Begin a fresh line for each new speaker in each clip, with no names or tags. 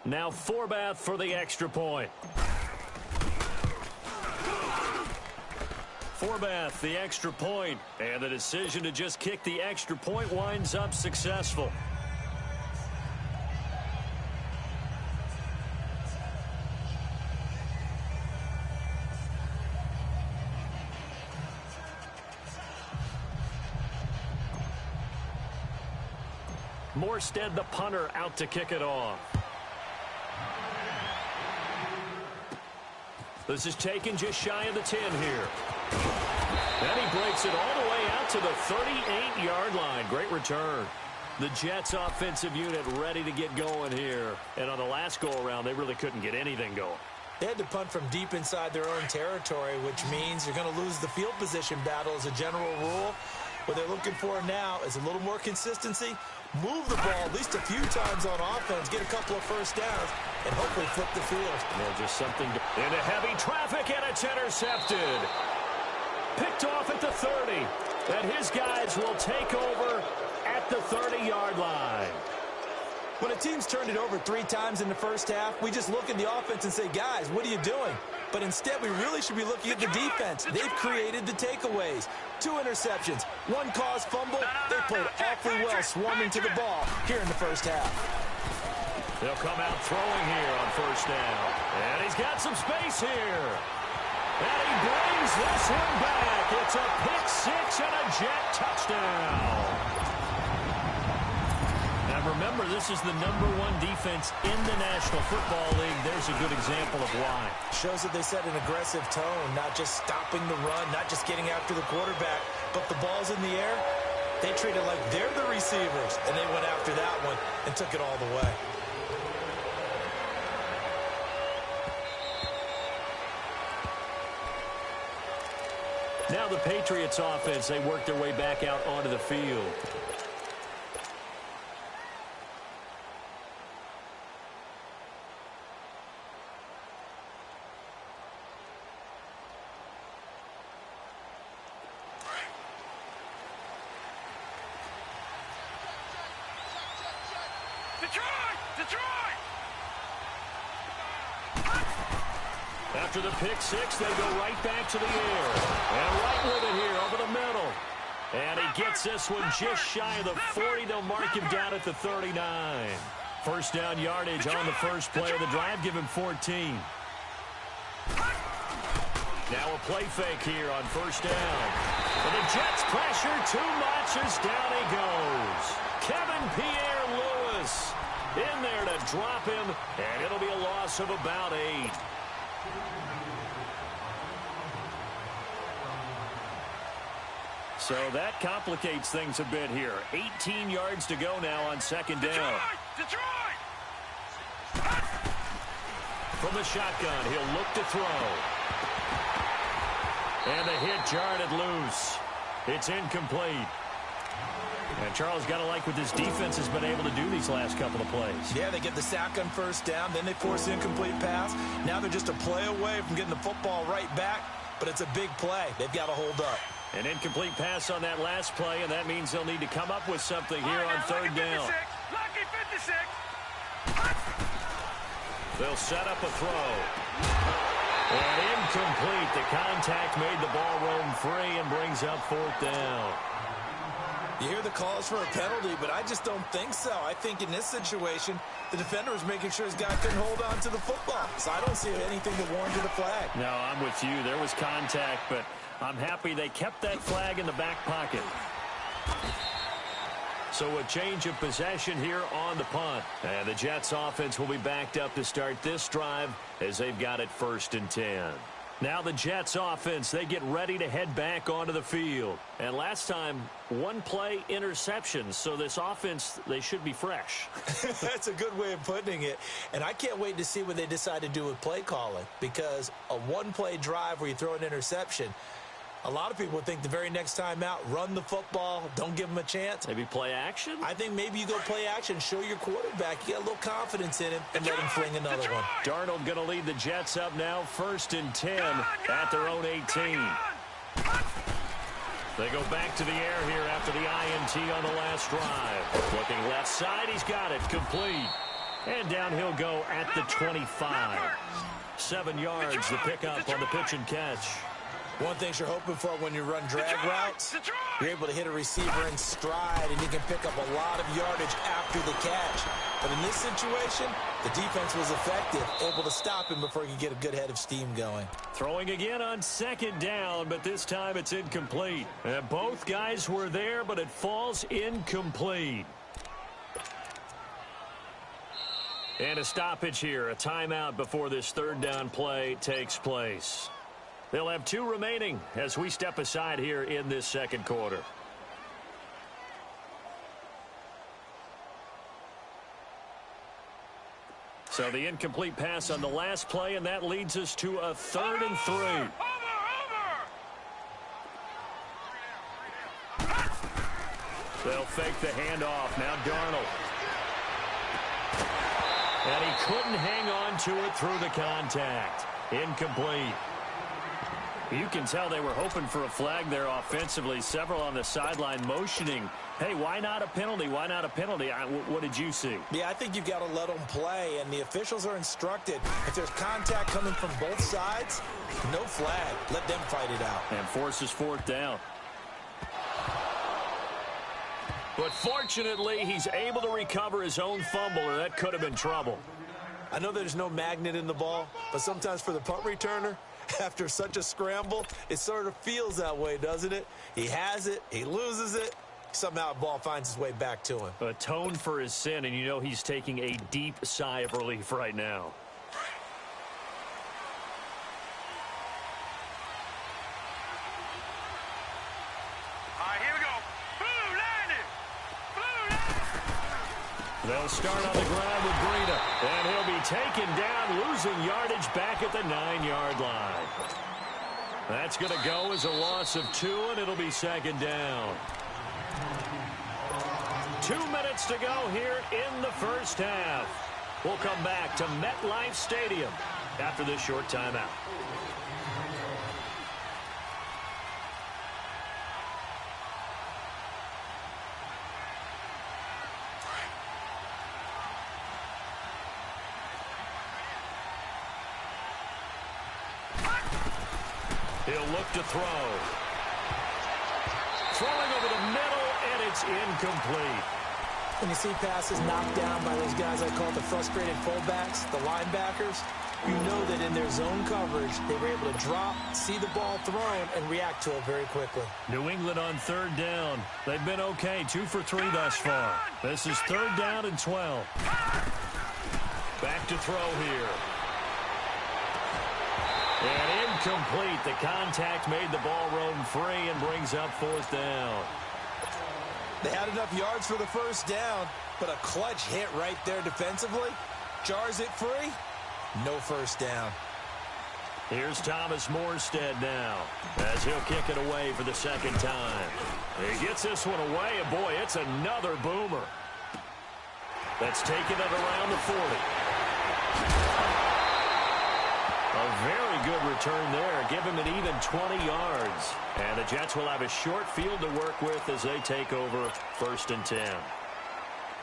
Now Forbath for the extra point. Forbath, the extra point, and the decision to just kick the extra point winds up successful. Morstead, the punter, out to kick it off. This is taken just shy of the 10 here. And he breaks it all the way out to the 38-yard line. Great return. The Jets offensive unit ready to get going here. And on the last go-around, they really couldn't get anything going.
They had to punt from deep inside their own territory, which means you're going to lose the field position battle as a general rule. What they're looking for now is a little more consistency. Move the ball at least a few times on offense, get a couple of first downs, and hopefully flip the field.
Yeah, just something into heavy traffic, and it's intercepted. Picked off at the 30. And his guys will take over at the 30-yard line.
When a team's turned it over 3 times in the first half, we just look at the offense and say, guys, what are you doing? But instead, we really should be looking at the defense. They've created the takeaways. 2 interceptions, 1 caused fumble. They played awfully well swarming to the ball here in the first half.
They'll come out throwing here on first down. And he's got some space here. And he brings this one back. It's a pick 6 and a Jet touchdown. Remember, this is the #1 defense in the National Football League. There's a good example of why.
Shows that they set an aggressive tone, not just stopping the run, not just getting after the quarterback, but the ball's in the air. They treat it like they're the receivers, and they went after that one and took it all the way.
Now the Patriots offense, they work their way back out onto the field. After the pick 6, they go right back to the air. And right with it here over the middle. And he gets this one just shy of the 40. They'll mark him down at the 39. First down yardage on the first play of the drive. Give him 14. Now a play fake here on first down. And the Jets pressure too much as down he goes. Kevin Pierre-Louis in there to drop him. And it'll be a loss of about 8. So that complicates things a bit here. 18 yards to go now on second down. Detroit! From the shotgun, he'll look to throw. And the hit jarred it loose. It's incomplete. And Charles, got to like what this defense has been able to do these last couple of plays.
Yeah, they get the sack on first down, then they force the incomplete pass. Now they're just a play away from getting the football right back, but it's a big play. They've got to hold up.
An incomplete pass on that last play, and that means they'll need to come up with something here on third down.
Lucky 56.
They'll set up a throw. And incomplete. The contact made the ball roam free and brings up fourth down.
You hear the calls for a penalty, but I just don't think so. I think in this situation, the defender was making sure his guy couldn't hold on to the football. So I don't see anything that warranted a flag.
No, I'm with you. There was contact, but I'm happy they kept that flag in the back pocket. So a change of possession here on the punt. And the Jets offense will be backed up to start this drive as they've got it 1st and 10. Now the Jets offense, they get ready to head back onto the field. And last time, 1 play interception. So this offense, they should be fresh.
That's a good way of putting it. And I can't wait to see what they decide to do with play calling. Because a 1-play drive where you throw an interception, a lot of people would think the very next time out, run the football, don't give them a chance.
Maybe play action?
I think maybe you go play action, show your quarterback you got a little confidence in him, and let him fling another one.
Darnold going to lead the Jets up now, 1st and 10 at their own 18. They go back to the air here after the INT on the last drive. Looking left side, he's got it, complete. And down he'll go at the 25. 7 yards, the pickup on the pitch and catch.
One thing you're hoping for when you run drag routes, you're able to hit a receiver in stride, and you can pick up a lot of yardage after the catch. But in this situation, the defense was effective, able to stop him before he could get a good head of steam going.
Throwing again on 2nd down, but this time it's incomplete. And both guys were there, but it falls incomplete. And a stoppage here, a timeout before this 3rd down play takes place. They'll have 2 remaining as we step aside here in this 2nd quarter. So the incomplete pass on the last play, and that leads us to a 3rd and 3. They'll fake the handoff. Now Darnold. And he couldn't hang on to it through the contact. Incomplete. You can tell they were hoping for a flag there offensively. Several on the sideline motioning, hey, why not a penalty? Why not a penalty? What did you see?
Yeah, I think you've got to let them play, and the officials are instructed. If there's contact coming from both sides, no flag. Let them fight it out.
And forces 4th down. But fortunately, he's able to recover his own fumble, or that could have been trouble.
I know there's no magnet in the ball, but sometimes for the punt returner, after such a scramble, it sort of feels that way, doesn't it? He has it, he loses it, somehow the ball finds its way back to him.
Atone for his sin, and you know he's taking a deep sigh of relief right now. They'll start on the ground with Breida, and he'll be taken down, losing yardage back at the 9-yard line. That's going to go as a loss of 2, and it'll be 2nd down. 2 minutes to go here in the 1st half. We'll come back to MetLife Stadium after this short timeout. He'll look to throw. Throwing over the middle, and it's incomplete.
When you see passes knocked down by those guys I call the frustrated fullbacks, the linebackers, you know that in their zone coverage, they were able to drop, see the ball thrown, and react to it very quickly.
New England on 3rd down. They've been okay, 2 for 3 thus far. This is 3rd down and 12. Back to throw here. And incomplete. The contact made the ball roam free and brings up 4th down.
They had enough yards for the 1st down, but a clutch hit right there defensively jars it free. No 1st down.
Here's Thomas Morstead now as he'll kick it away for the 2nd time. He gets this one away, and boy, it's another boomer. That's taken it around the 40. A very good return there. Give him an even 20 yards. And the Jets will have a short field to work with as they take over 1st and 10.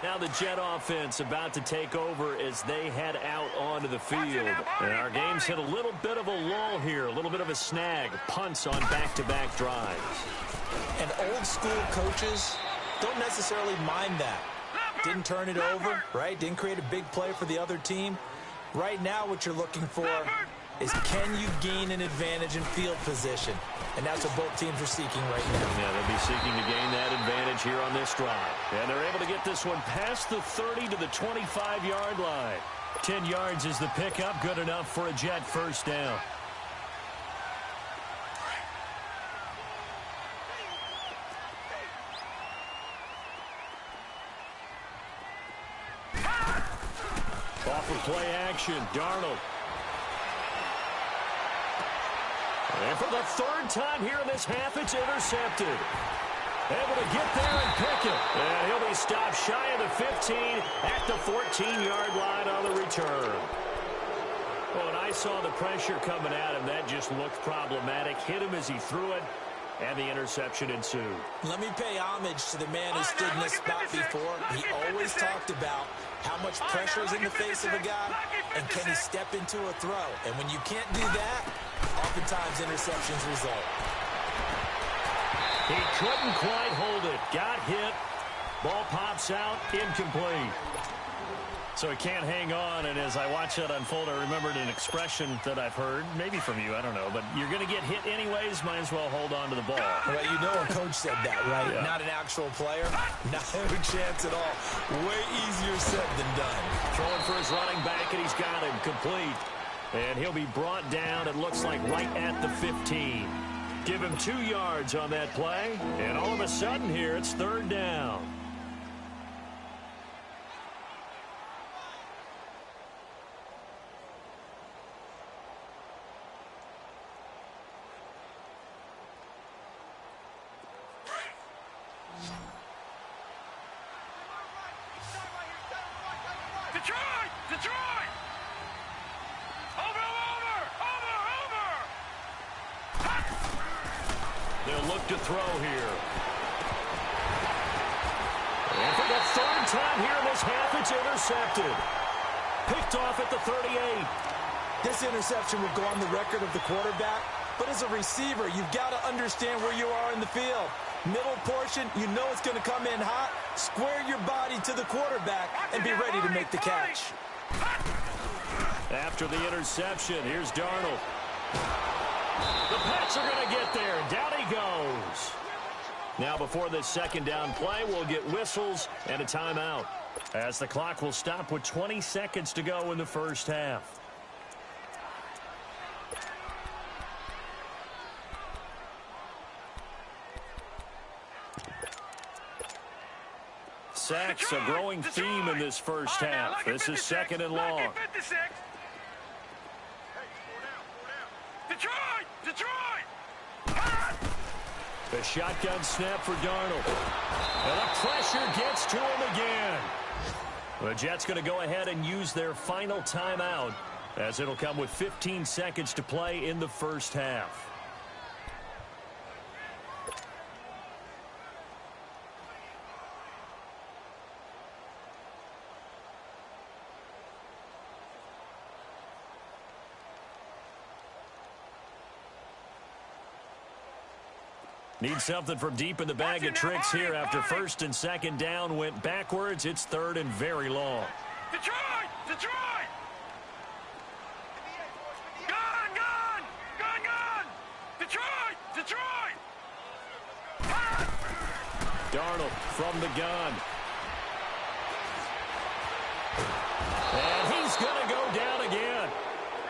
Now the Jet offense about to take over as they head out onto the field. And our game's hit a little bit of a lull here, a little bit of a snag. Punts on back-to-back drives.
And old-school coaches don't necessarily mind that. Didn't turn it over, right? Didn't create a big play for the other team. Right now what you're looking for is can you gain an advantage in field position? And that's what both teams are seeking right now.
Yeah, they'll be seeking to gain that advantage here on this drive. And they're able to get this one past the 30 to the 25-yard line. 10 yards is the pickup, good enough for a Jet 1st down. Off of play action, Darnold. And for the 3rd time here in this half, it's intercepted. Able to get there and pick it. And he'll be stopped shy of the 15 at the 14-yard line on the return. Well, when I saw the pressure coming at him, that just looked problematic. Hit him as he threw it. and the interception ensued.
Let me pay homage to the man who stood in this spot before. He always talked about how much pressure is in the face of a guy, and can he step into a throw. And when you can't do that, oftentimes interceptions result.
He couldn't quite hold it. Got hit. Ball pops out. Incomplete. So he can't hang on, and as I watch that unfold, I remembered an expression that I've heard, maybe from you, I don't know, but you're going to get hit anyways, might as well hold on to the ball.
Well, you know a coach said that, right? Yeah. Not an actual player. Not a chance at all. Way easier said than done.
Throwing for his running back, and he's got him complete. And he'll be brought down, it looks like, right at the 15. Give him 2 yards on that play, and all of a sudden here, it's 3rd down.
Detroit! Over!
They'll look to throw here. And for the 3rd time here in this half, it's intercepted. Picked off at the 38.
This interception will go on the record of the quarterback, but as a receiver, you've got to understand where you are in the field. Middle portion, you know it's going to come in hot. Square your body to the quarterback and be ready to make the catch.
After the interception, here's Darnold. The Pats are going to get there. Down he goes. Now before this 2nd down play, we'll get whistles and a timeout, as the clock will stop with 20 seconds to go in the 1st half. Sacks, a growing theme in this 1st half. This is 2nd and long.
Detroit!
The shotgun snap for Darnold. And the pressure gets to him again. The Jets going to go ahead and use their final timeout, as it'll come with 15 seconds to play in the 1st half. Need something from deep in the bag of tricks here after 1st and 2nd down went backwards. It's 3rd and very long.
Detroit! Gun! Detroit!
Darnold from the gun. And he's going to go down again.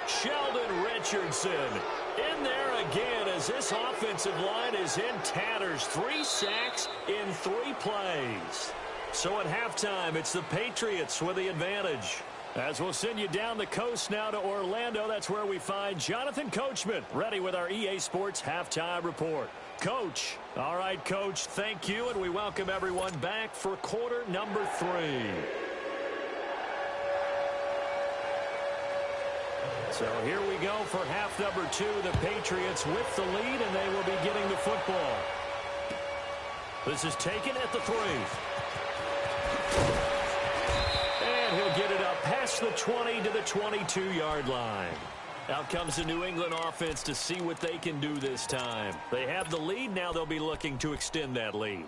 Sheldon Richardson in there again as this offensive line is in tatters. 3 sacks in 3 plays. So at halftime, it's the Patriots with the advantage. As we'll send you down the coast now to Orlando, that's where we find Jonathan Coachman, ready with our EA Sports Halftime Report. Coach. All right, Coach, thank you, and we welcome everyone back for quarter number 3. So here we go for half number 2. The Patriots with the lead, and they will be getting the football. This is taken at the 3. And he'll get it up past the 20 to the 22-yard line. Out comes the New England offense to see what they can do this time. They have the lead. Now they'll be looking to extend that lead.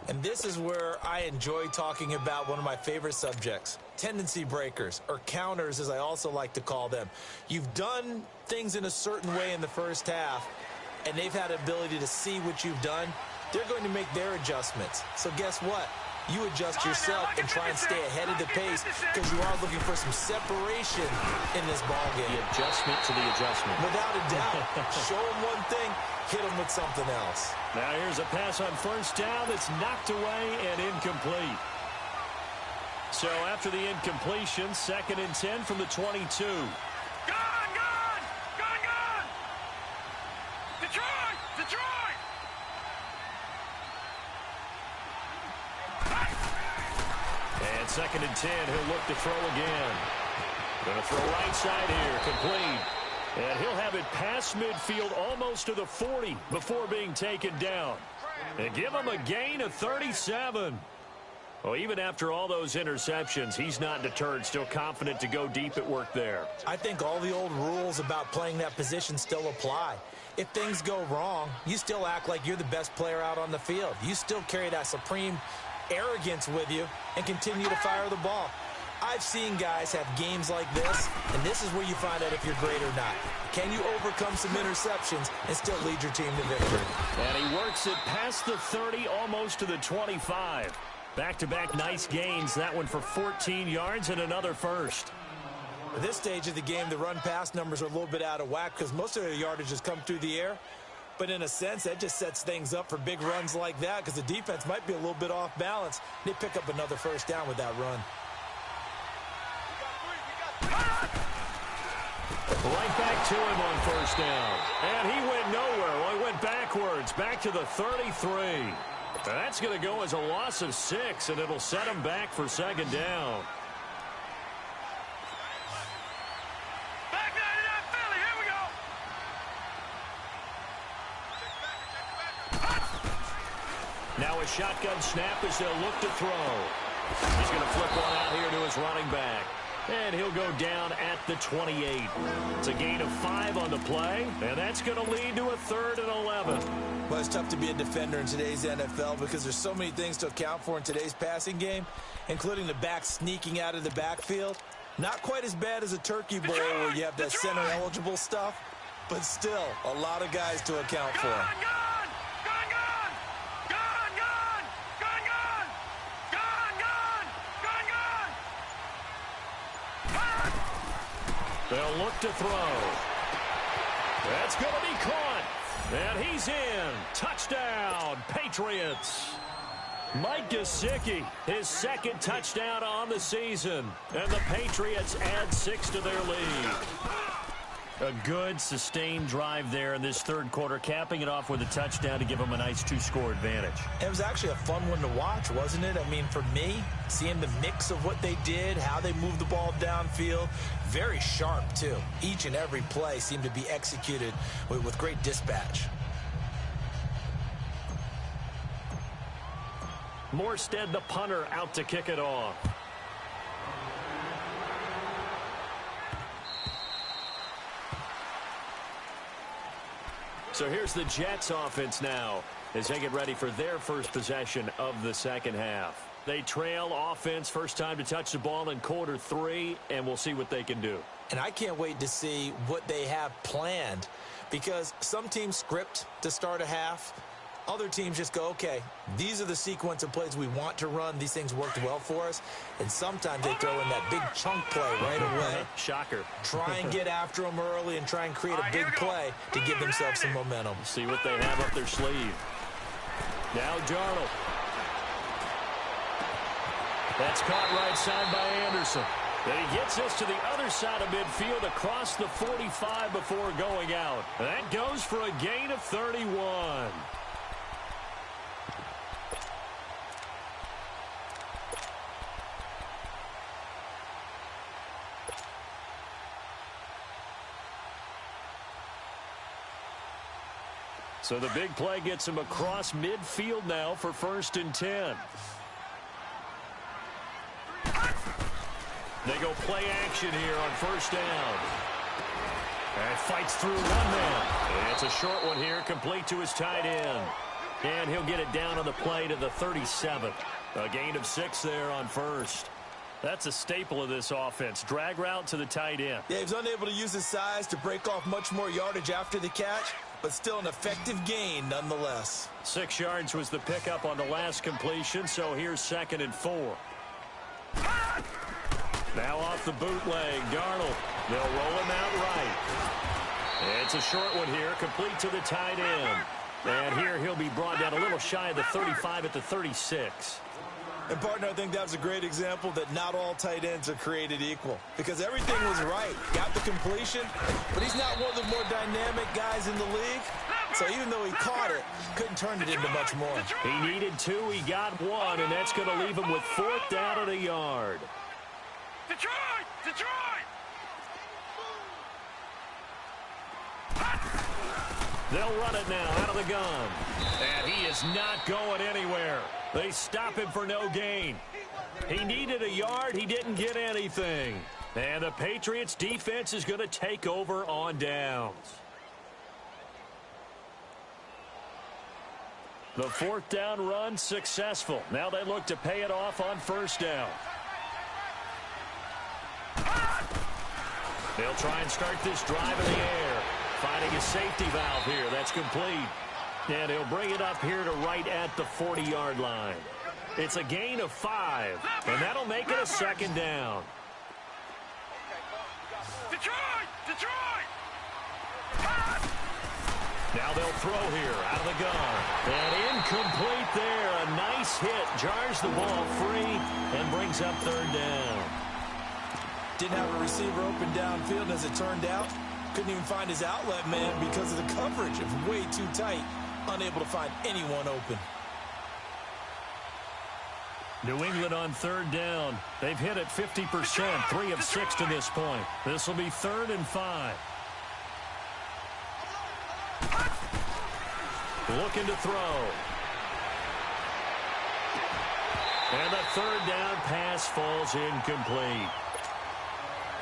And this is where I enjoy talking about one of my favorite subjects, tendency breakers, or counters as I also like to call them. You've done things in a certain way in the 1st half, and they've had the ability to see what you've done. They're going to make their adjustments. So guess what? You adjust yourself and try and stay ahead of the pace because you are looking for some separation in this ball game.
The adjustment to the adjustment.
Without a doubt. Show them one thing, hit them with something else.
Now here's a pass on 1st down that's knocked away and incomplete. So after the incompletion, 2nd and 10 from the 22.
Gun! Detroit!
And 2nd and 10, he'll look to throw again. Going to throw right side here, complete. And he'll have it past midfield almost to the 40 before being taken down. And give him a gain of 37. Well, even after all those interceptions, he's not deterred, still confident to go deep at work there.
I think all the old rules about playing that position still apply. If things go wrong, you still act like you're the best player out on the field. You still carry that supreme arrogance with you and continue to fire the ball. I've seen guys have games like this, and this is where you find out if you're great or not. Can you overcome some interceptions and still lead your team to victory?
And he works it past the 30, almost to the 25. Back-to-back nice gains, that one for 14 yards and another first.
At this stage of the game, the run-pass numbers are a little bit out of whack because most of their yardage has come through the air. But in a sense, that just sets things up for big runs like that because the defense might be a little bit off balance. They pick up another first down with that run.
Right back to him on first down. And he went nowhere. Well, he went backwards, back to the 33. That's going to go as a loss of 6, and it'll set him back for second down.
Back nine to that Philly. Here we go.
Now a shotgun snap as they'll look to throw. He's going to flip one out here to his running back. And he'll go down at the 28. It's a gain of 5 on the play, and that's going to lead to a 3rd and 11.
Well, it's tough to be a defender in today's NFL because there's so many things to account for in today's passing game, including the back sneaking out of the backfield. Not quite as bad as a turkey bowl where you have that center-eligible stuff, but still a lot of guys to account for.
They'll look to throw. That's going to be caught. And he's in. Touchdown, Patriots. Mike Gesicki, his 2nd touchdown on the season. And the Patriots add 6 to their lead. A good, sustained drive there in this 3rd quarter, capping it off with a touchdown to give them a nice 2-score advantage.
It was actually a fun one to watch, wasn't it? I mean, for me, seeing the mix of what they did, how they moved the ball downfield, very sharp, too. Each and every play seemed to be executed with great dispatch.
Morstead, the punter, out to kick it off. So here's the Jets offense now as they get ready for their first possession of the second half. They trail offense, first time to touch the ball in quarter 3, and we'll see what they can do.
And I can't wait to see what they have planned because some teams script to start a half. Other teams just go, okay, these are the sequence of plays we want to run. These things worked well for us. And sometimes they throw in that big chunk play right away.
Shocker.
Try and get after them early and try and create a big play to give themselves some momentum.
See what they have up their sleeve. Now Darnold. That's caught right side by Anderson. Then he gets us to the other side of midfield across the 45 before going out. That goes for a gain of 31. So the big play gets him across midfield now for 1st and 10. They go play action here on first down. And fights through one man. And it's a short one here, complete to his tight end. And he'll get it down on the play to the 37. A gain of 6 there on first. That's a staple of this offense. Drag route to the tight end.
Yeah, he was unable to use his size to break off much more yardage after the catch, but still an effective gain nonetheless.
6 yards was the pickup on the last completion, so here's 2nd and 4. Now off the bootleg, Darnold. They'll roll him out right. It's a short one here, complete to the tight end. And here he'll be brought down a little shy of the 35 at the 36.
And, partner, I think that was a great example that not all tight ends are created equal. Because everything was right. Got the completion, but he's not one of the more dynamic guys in the league. So even though he caught it, couldn't turn it into much more.
He needed 2, he got 1, and that's going to leave him with 4th down at a yard.
Detroit! Detroit!
They'll run it now out of the gun. And he is not going anywhere. They stop him for no gain. He needed a yard. He didn't get anything. And the Patriots defense is going to take over on downs. The fourth down run successful. Now they look to pay it off on first down. They'll try and start this drive in the air. Finding a safety valve here. That's complete. And he'll bring it up here to right at the 40-yard line. It's a gain of 5. And that'll make it a second down.
Detroit! Detroit!
Now they'll throw here out of the gun. And incomplete there. A nice hit. Jars the ball free and brings up third down.
Didn't have a receiver open downfield, as it turned out. Couldn't even find his outlet man because of the coverage. It was way too tight. Unable to find anyone open.
New England on third down. They've hit it 50%, 3 of 6 to this point. This will be 3rd and 5. Looking to throw. And the third down pass falls incomplete.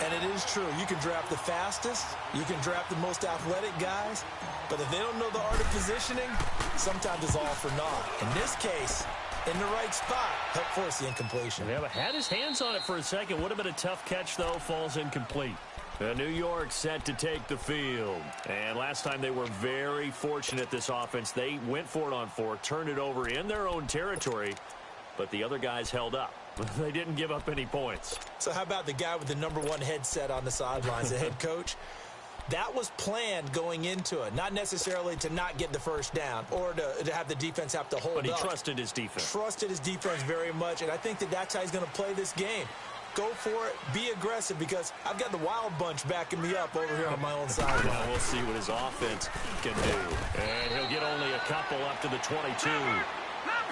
And it is true. You can draft the fastest. You can draft the most athletic guys. But if they don't know the art of positioning, sometimes it's all for naught. In this case, in the right spot, helped force the incompletion.
Yeah, but had his hands on it for a second. Would have been a tough catch, though. Falls incomplete. New York set to take the field. And last time they were very fortunate, this offense. They went for it on 4, turned it over in their own territory, but the other guys held up. They didn't give up any points.
So how about the guy with the #1 headset on the sidelines, the head coach? That was planned going into it, not necessarily to not get the first down or to have the defense have to hold up.
But he trusted his defense.
Trusted his defense very much, and I think that's how he's going to play this game. Go for it. Be aggressive, because I've got the wild bunch backing me up over here on my own sideline.
Now we'll see what his offense can do. And he'll get only a couple up to the 22.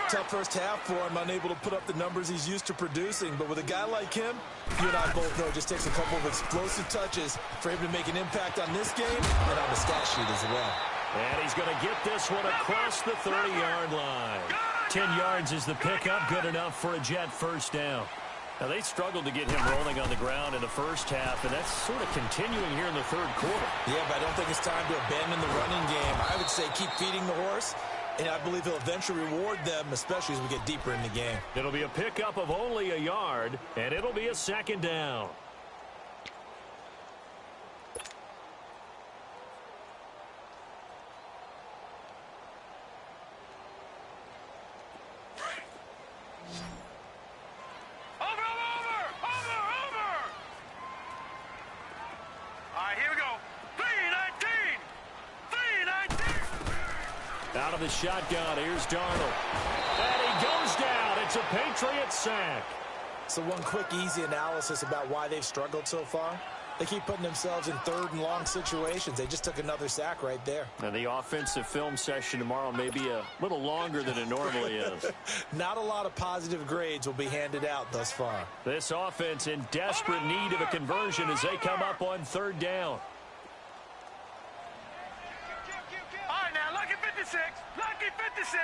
Tough first half for him, unable to put up the numbers he's used to producing. But with a guy like him, you and I both know it just takes a couple of explosive touches for him to make an impact on this game and on the stat sheet as well.
And he's going to get this one across the 30-yard line. 10 yards is the pickup, good enough for a Jet first down. Now, they struggled to get him rolling on the ground in the first half, and that's sort of continuing here in the third quarter.
Yeah, but I don't think it's time to abandon the running game. I would say keep feeding the horse, and I believe he'll eventually reward them, especially as we get deeper in the game.
It'll be a pickup of only a yard, and it'll be a second down. Out of the shotgun, here's Darnold. And he goes down. It's a Patriot sack.
So one quick, easy analysis about why they've struggled so far. They keep putting themselves in third and long situations. They just took another sack right there.
And the offensive film session tomorrow may be a little longer than it normally is.
Not a lot of positive grades will be handed out thus far.
This offense in desperate need of a conversion as they come up on third down.
Lucky 56.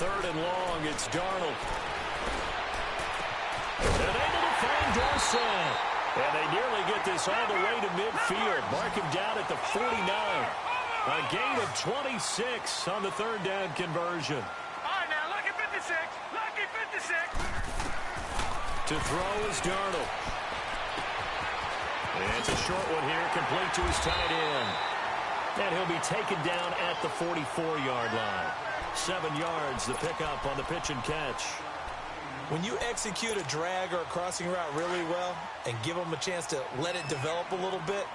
Third and long, it's Darnold. And able to find Dorsett. And they nearly get this all the way to midfield. Mark him down at the 49. A gain of 26 on the third down conversion.
All right, now, lucky 56. Lucky 56.
To throw is Darnold. And it's a short one here, complete to his tight end. And he'll be taken down at the 44-yard line. 7 yards, the pickup on the pitch and catch.
When you execute a drag or a crossing route really well and give them a chance to let it develop a little bit,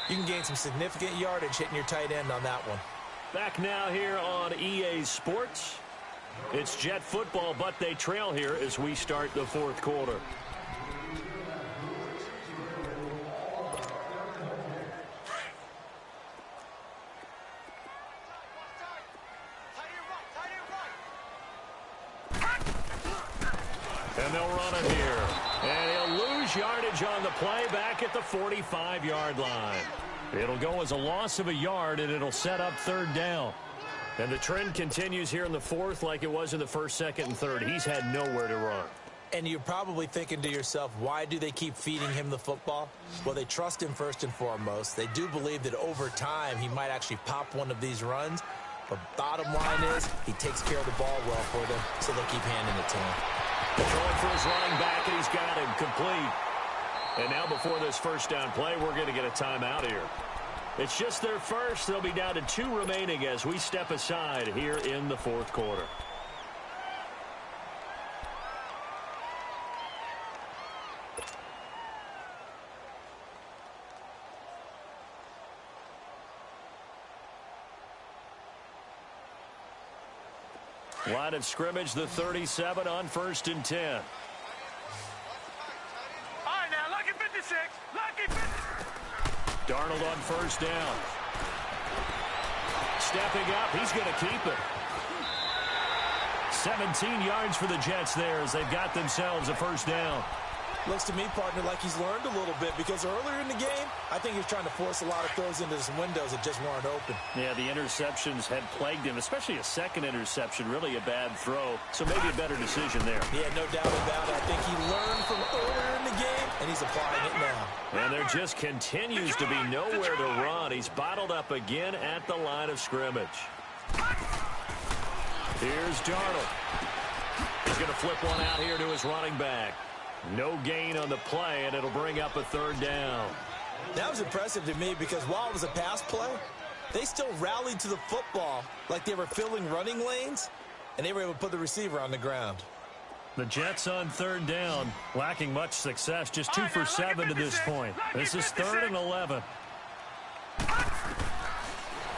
you can gain some significant yardage hitting your tight end on that one.
Back now here on EA Sports. It's Jet football, but they trail here as we start the fourth quarter. And they'll run it here. And he'll lose yardage on the play back at the 45-yard line. It'll go as a loss of a yard, and it'll set up third down. And the trend continues here in the fourth like it was in the first, second, and third. He's had nowhere to run.
And you're probably thinking to yourself, why do they keep feeding him the football? Well, they trust him first and foremost. They do believe that over time he might actually pop one of these runs. But bottom line is he takes care of the ball well for them, so they'll keep handing it to him.
Throwing for his running back, and he's got him complete. And now before this first down play, we're going to get a timeout here. It's just their first. They'll be down to 2 remaining as we step aside here in the fourth quarter. Line of scrimmage, the 37 on 1st and 10.
All right, now, lucky 56. Lucky 56.
Darnold on first down. Stepping up, he's going to keep it. 17 yards for the Jets there as they've got themselves a first down.
Looks to me, partner, like he's learned a little bit because earlier in the game, I think he was trying to force a lot of throws into some windows that just weren't open.
Yeah, the interceptions had plagued him, especially a second interception, really a bad throw. So maybe a better decision there.
Yeah, no doubt about it. I think he learned from earlier in the game, and he's applying it now.
And there just continues to be nowhere to run. He's bottled up again at the line of scrimmage. Here's Darnold. He's going to flip one out here to his running back. No gain on the play, and it'll bring up a third down.
That was impressive to me because while it was a pass play, they still rallied to the football like they were filling running lanes, and they were able to put the receiver on the ground.
The Jets on third down, lacking much success, just 2 for 7 to this point. This is 3rd and 11.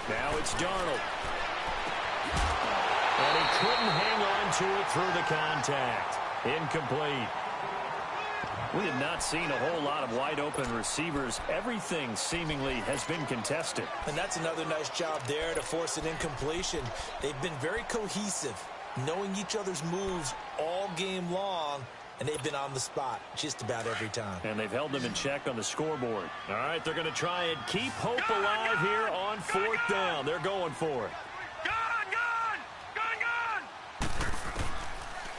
Now it's Darnold. And he couldn't hang on to it through the contact. Incomplete. We have not seen a whole lot of wide-open receivers. Everything seemingly has been contested.
And that's another nice job there to force an incompletion. They've been very cohesive, knowing each other's moves all game long, and they've been on the spot just about every time.
And they've held them in check on the scoreboard. All right, they're going to try and keep hope alive here on 4th down. They're going for it.
Gone!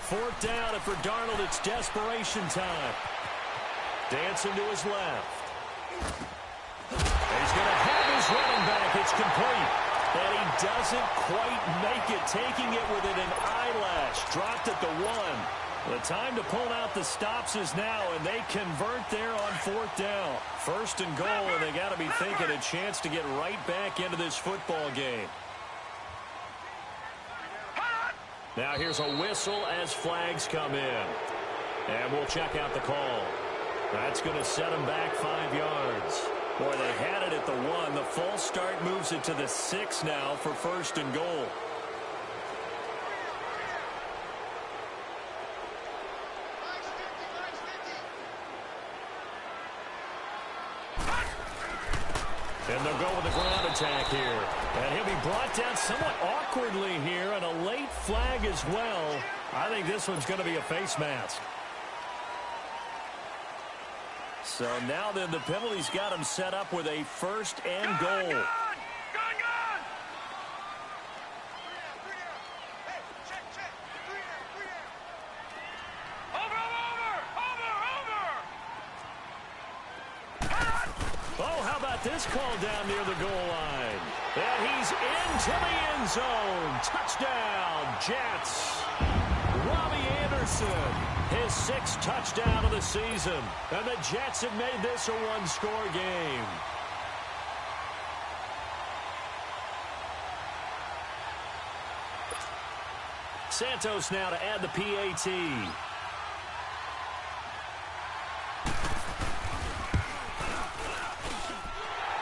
4th down, and for Darnold, it's desperation time. Dancing to his left. And he's going to have his running back. It's complete. And he doesn't quite make it, taking it within an eyelash. Dropped at the 1. The time to pull out the stops is now, and they convert there on 4th down. 1st and goal, and they got to be thinking a chance to get right back into this football game. Now here's a whistle as flags come in. And we'll check out the call. That's going to set them back 5 yards. Boy, they had it at the 1. The false start moves it to the 6 now for 1st and goal. And they'll go with the ground attack here. And he'll be brought down somewhat awkwardly here, and a late flag as well. I think this one's going to be a face mask. So now then the penalty's got him set up with a 1st and goal.
Gone!
Oh, how about this call down near the goal line? And he's into the end zone. Touchdown, Jets. Robbie Anderson, his 6th touchdown of the season. And the Jets have made this a one-score game. Santos now to add the PAT.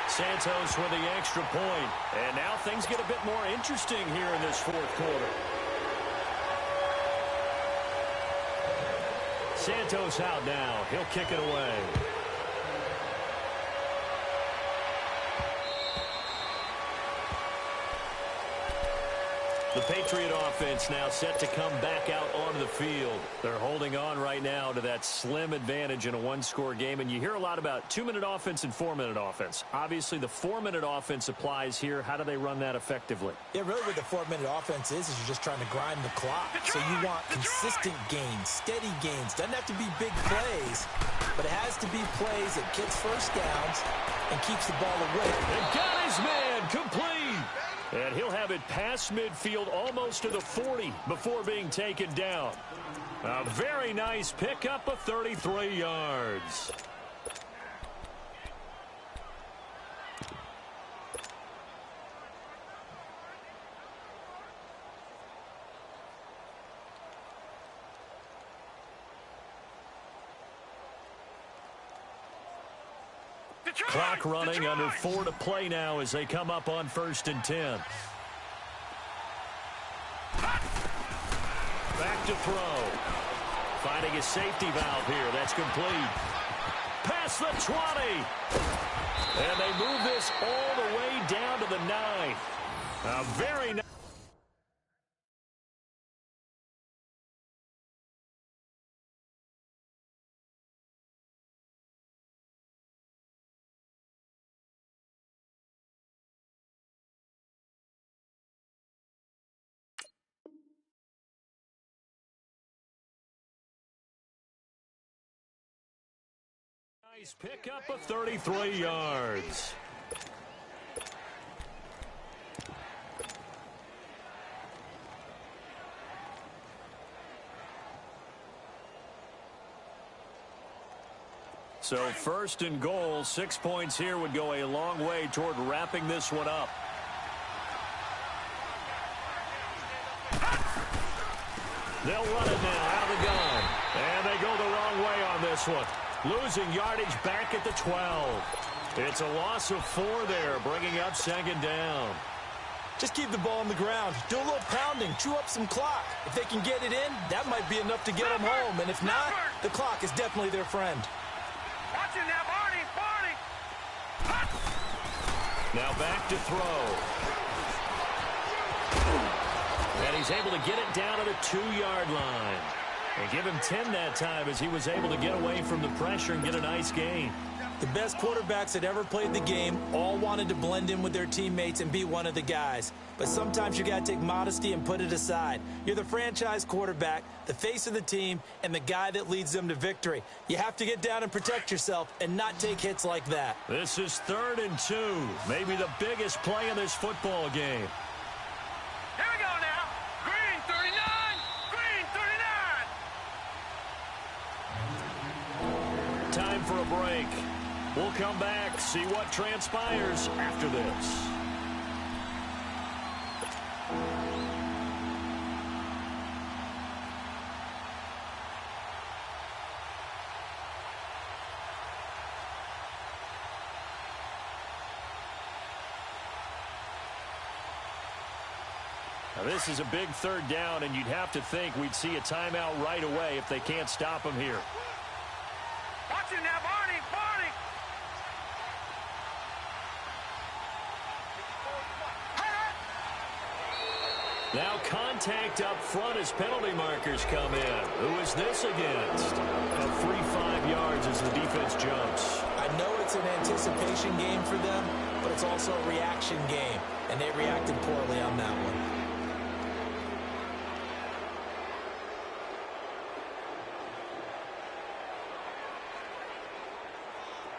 Santos with the extra point. And now things get a bit more interesting here in this 4th quarter. Santos out now. He'll kick it away. The Patriot offense now set to come back out onto the field. They're holding on right now to that slim advantage in a one-score game. And you hear a lot about 2-minute offense and 4-minute offense. Obviously, the 4-minute offense applies here. How do they run that effectively?
Yeah, really what the 4-minute offense is you're just trying to grind the clock. So you want consistent gains, steady gains. Doesn't have to be big plays, but it has to be plays that gets first downs and keeps the ball away.
And got his man complete. And he'll have it past midfield almost to the 40 before being taken down. A very nice pickup of 33 yards. Clock running, under 4 to play now as they come up on 1st and 10. Back to throw. Finding a safety valve here. That's complete. Past the 20. And they move this all the way down to the 9. A very nice. Nice pickup of 33 yards. So 1st and goal, 6 points here would go a long way toward wrapping this one up. They'll run it now out of the gun. And they go the wrong way on this one. Losing yardage back at the 12. It's a loss of 4 there, bringing up 2nd down.
Just keep the ball on the ground. Do a little pounding. Chew up some clock. If they can get it in, that might be enough to get them home. And if not, the clock is definitely their friend.
Watch it now, Barney.
Now back to throw. And he's able to get it down to the 2-yard line. And give him 10 that time as he was able to get away from the pressure and get a nice gain.
The best quarterbacks that ever played the game all wanted to blend in with their teammates and be one of the guys. But sometimes you got to take modesty and put it aside. You're the franchise quarterback, the face of the team, and the guy that leads them to victory. You have to get down and protect yourself and not take hits like that.
This is 3rd and 2. Maybe the biggest play in this football game.
Here we go now. Green 39. Green 39.
Time for a break. We'll come back, see what transpires after this. Now this is a big 3rd down, and you'd have to think we'd see a timeout right away if they can't stop him here.
Watch it now, Barney.
Now contact up front as penalty markers come in. Who is this against? A free 5 yards as the defense jumps.
I know it's an anticipation game for them, but it's also a reaction game, and they reacted poorly on that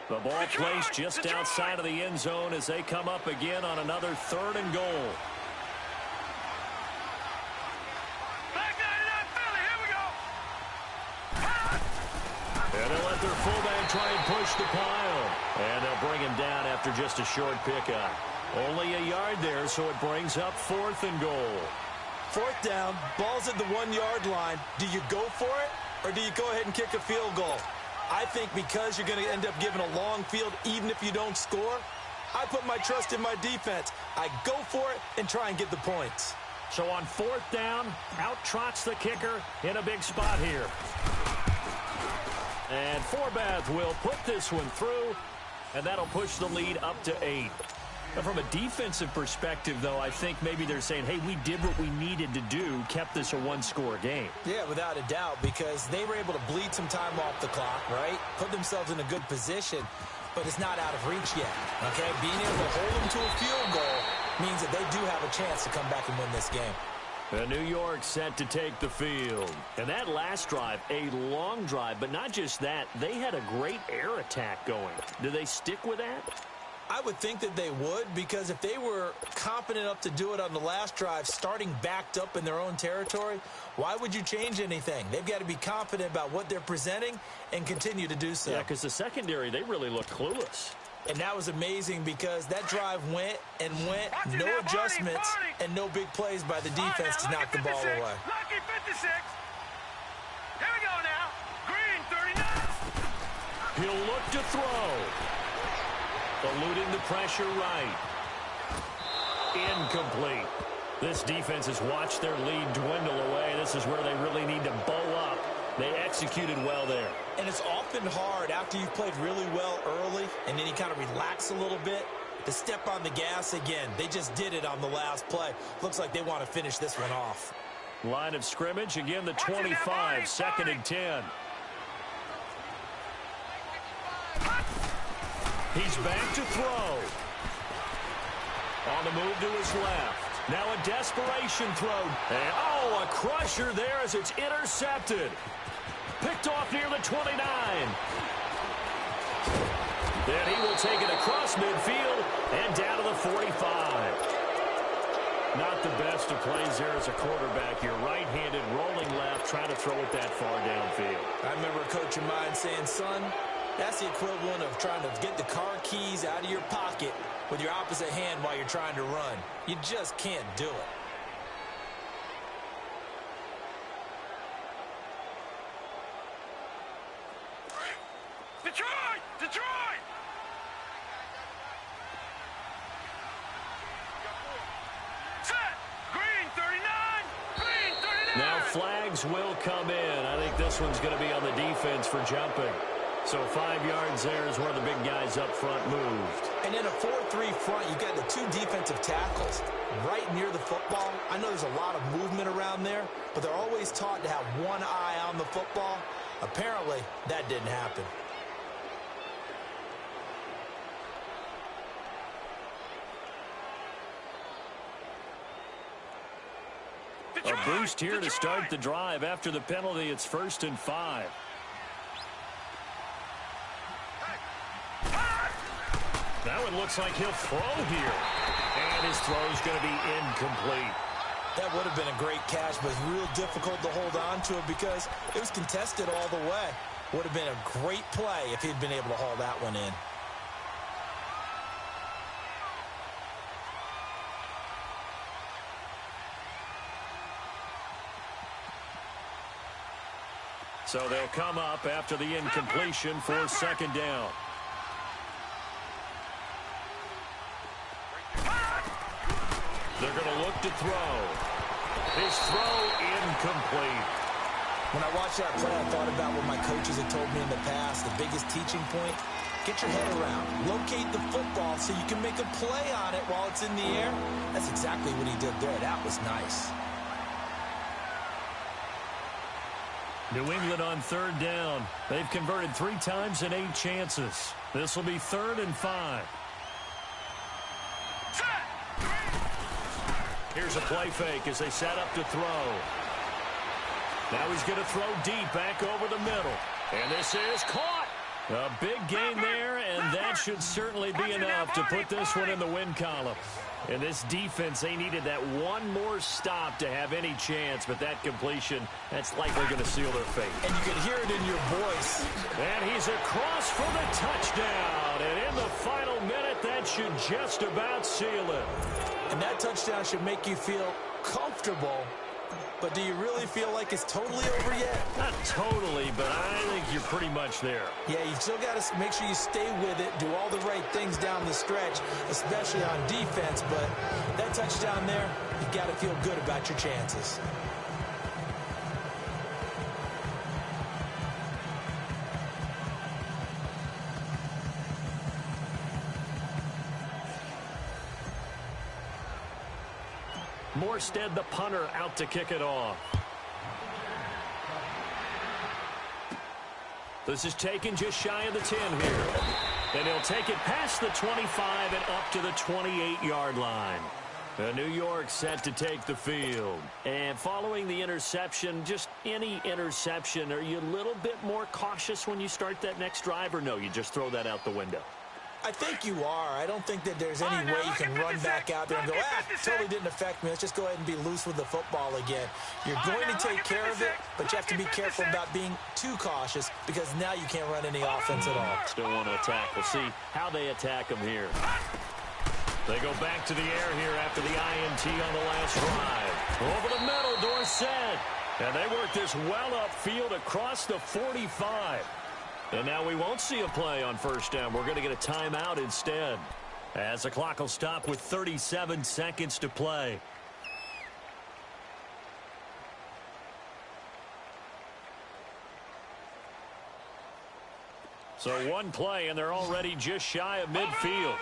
one.
The ball placed just outside of the end zone as they come up again on another 3rd and goal. And they'll let their fullback try and push the pile. And they'll bring him down after just a short pickup. Only a yard there, so it brings up 4th and goal.
4th down, ball's at the 1-yard line. Do you go for it, or do you go ahead and kick a field goal? I think because you're going to end up giving a long field even if you don't score, I put my trust in my defense. I go for it and try and get the points.
So on 4th down, out trots the kicker in a big spot here. And Forbath will put this one through, and that'll push the lead up to 8. Now, from a defensive perspective, though, I think maybe they're saying, hey, we did what we needed to do, kept this a one-score game.
Yeah, without a doubt, because they were able to bleed some time off the clock, right? Put themselves in a good position, but it's not out of reach yet, okay? Being able to hold them to a field goal means that they do have a chance to come back and win this game.
New York set to take the field. And that last drive, a long drive, but not just that, they had a great air attack going. Do they stick with that?
I would think that they would, because if they were confident enough to do it on the last drive, starting backed up in their own territory, why would you change anything? They've got to be confident about what they're presenting and continue to do so.
Yeah, because the secondary, they really look clueless.
And that was amazing because that drive went and went, no adjustments, and no big plays by the defense to knock the ball away.
Lucky 56. Here we go now. Green 39.
He'll look to throw. Eluding the pressure right. Incomplete. This defense has watched their lead dwindle away. This is where they really need to bow up. They executed well there.
And it's often hard after you've played really well early and then you kind of relax a little bit to step on the gas again. They just did it on the last play. Looks like they want to finish this one off.
Line of scrimmage, again the 25, second and 10. He's back to throw. On the move to his left. Now a desperation throw. And, oh, a crusher there as it's intercepted. Picked off near the 29. Then he will take it across midfield and down to the 45. Not the best of plays there as a quarterback. You're right-handed, rolling left, trying to throw it that far downfield.
I remember a coach of mine saying, son, that's the equivalent of trying to get the car keys out of your pocket with your opposite hand while you're trying to run. You just can't do it.
Detroit! Detroit! Set! Green 39! Green 39!
Now flags will come in. I think this one's going to be on the defense for jumping. So 5 yards there is where the big guys up front moved.
And in a 4-3 front, you've got the two defensive tackles right near the football. I know there's a lot of movement around there, but they're always taught to have one eye on the football. Apparently, that didn't happen.
A boost here to start the drive. After the penalty, it's 1st and 5. That one looks like he'll throw here. And his throw's going to be incomplete.
That would have been a great catch, but it's real difficult to hold on to it because it was contested all the way. Would have been a great play if he'd been able to haul that one in.
So they'll come up after the incompletion for 2nd down. They're going to look to throw. His throw incomplete.
When I watched that play, I thought about what my coaches had told me in the past. The biggest teaching point, get your head around. Locate the football so you can make a play on it while it's in the air. That's exactly what he did there. That was nice.
New England on 3rd down. They've converted 3 times in 8 chances. This will be 3rd and 5. Here's a play fake as they set up to throw. Now he's going to throw deep back over the middle. And this is caught. A big gain there, and that should certainly be enough to put this one in the win column. In this defense, they needed that one more stop to have any chance, but that completion, that's likely going to seal their fate.
And you can hear it in your voice.
And he's across for the touchdown. And in the final minute, that should just about seal it.
And that touchdown should make you feel comfortable. But do you really feel like it's totally over yet?
Not totally, but I think you're pretty much there.
Yeah, you still got to make sure you stay with it, do all the right things down the stretch, especially on defense. But that touchdown there, you got to feel good about your chances.
Armstead, the punter, out to kick it off. This is taken just shy of the 10 here. And he'll take it past the 25 and up to the 28-yard line. New York set to take the field. And following the interception, just any interception, are you a little bit more cautious when you start that next drive, or no, you just throw that out the window?
I think you are. I don't think that there's any way you can run back out there and go, totally didn't affect me. Let's just go ahead and be loose with the football again. You're going to take care of it, but you have to be careful about being too cautious because now you can't run any offense at all.
Still want to attack. We'll see how they attack them here. They go back to the air here after the INT on the last drive. Over the middle, Dorsett. And they work this well upfield across the 45. And now we won't see a play on first down. We're going to get a timeout instead, as the clock will stop with 37 seconds to play. So one play, and they're already just shy of midfield.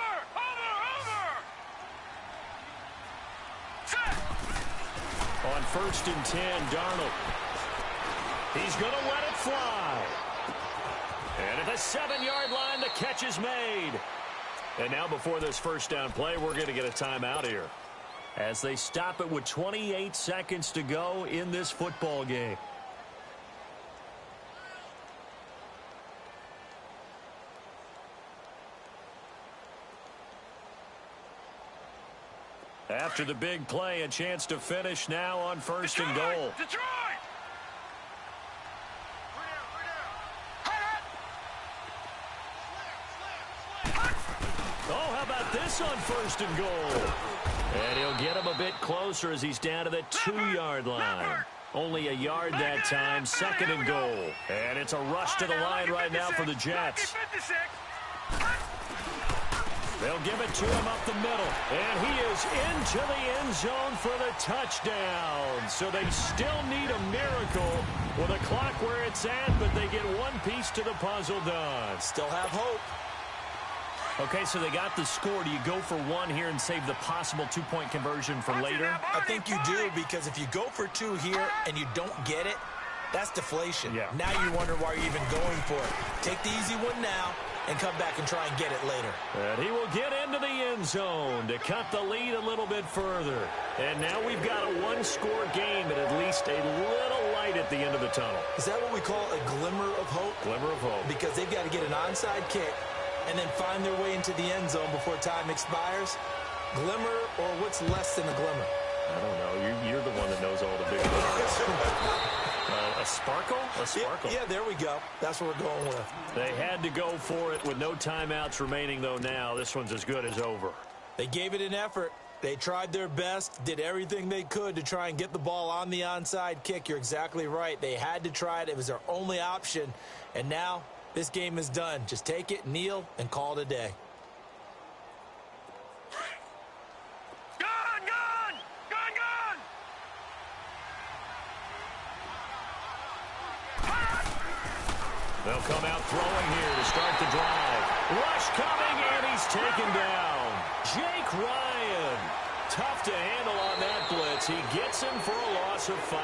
On first and 10, Darnold. He's going to let it fly. And at the 7-yard line, the catch is made. And now before this first down play, we're going to get a timeout here, as they stop it with 28 seconds to go in this football game. After the big play, a chance to finish now on first and goal.
Detroit!
Oh, how about this on first and goal? And he'll get him a bit closer as he's down to the 2-yard line. Only a yard that time, second and goal. And it's a rush to the line right now for the Jets. They'll give it to him up the middle. And he is into the end zone for the touchdown. So they still need a miracle with a clock where it's at, but they get one piece to the puzzle done.
Still have hope.
Okay, so they got the score. Do you go for one here and save the possible 2-point conversion for later?
I think you do, because if you go for 2 here and you don't get it, that's deflation.
Yeah.
Now you wonder why you're even going for it. Take the easy one now and come back and try and get it later.
And he will get into the end zone to cut the lead a little bit further. And now we've got a one-score game and at least a little light at the end of the tunnel.
Is that what we call a glimmer of hope?
Glimmer of hope.
Because they've got to get an onside kick and then find their way into the end zone before time expires. Glimmer, or what's less than a glimmer?
I don't know. You're the one that knows all the big words. A sparkle? A sparkle.
Yeah, there we go. That's what we're going with.
They had to go for it with no timeouts remaining, though, now. This one's as good as over.
They gave it an effort. They tried their best, did everything they could to try and get the ball on the onside kick. You're exactly right. They had to try it. It was their only option. And now this game is done. Just take it, kneel, and call it a day. They'll come out throwing here to start the drive. Rush coming, and he's taken down. Jake Ryan. Tough to handle on that blitz. He gets him for a loss of 5.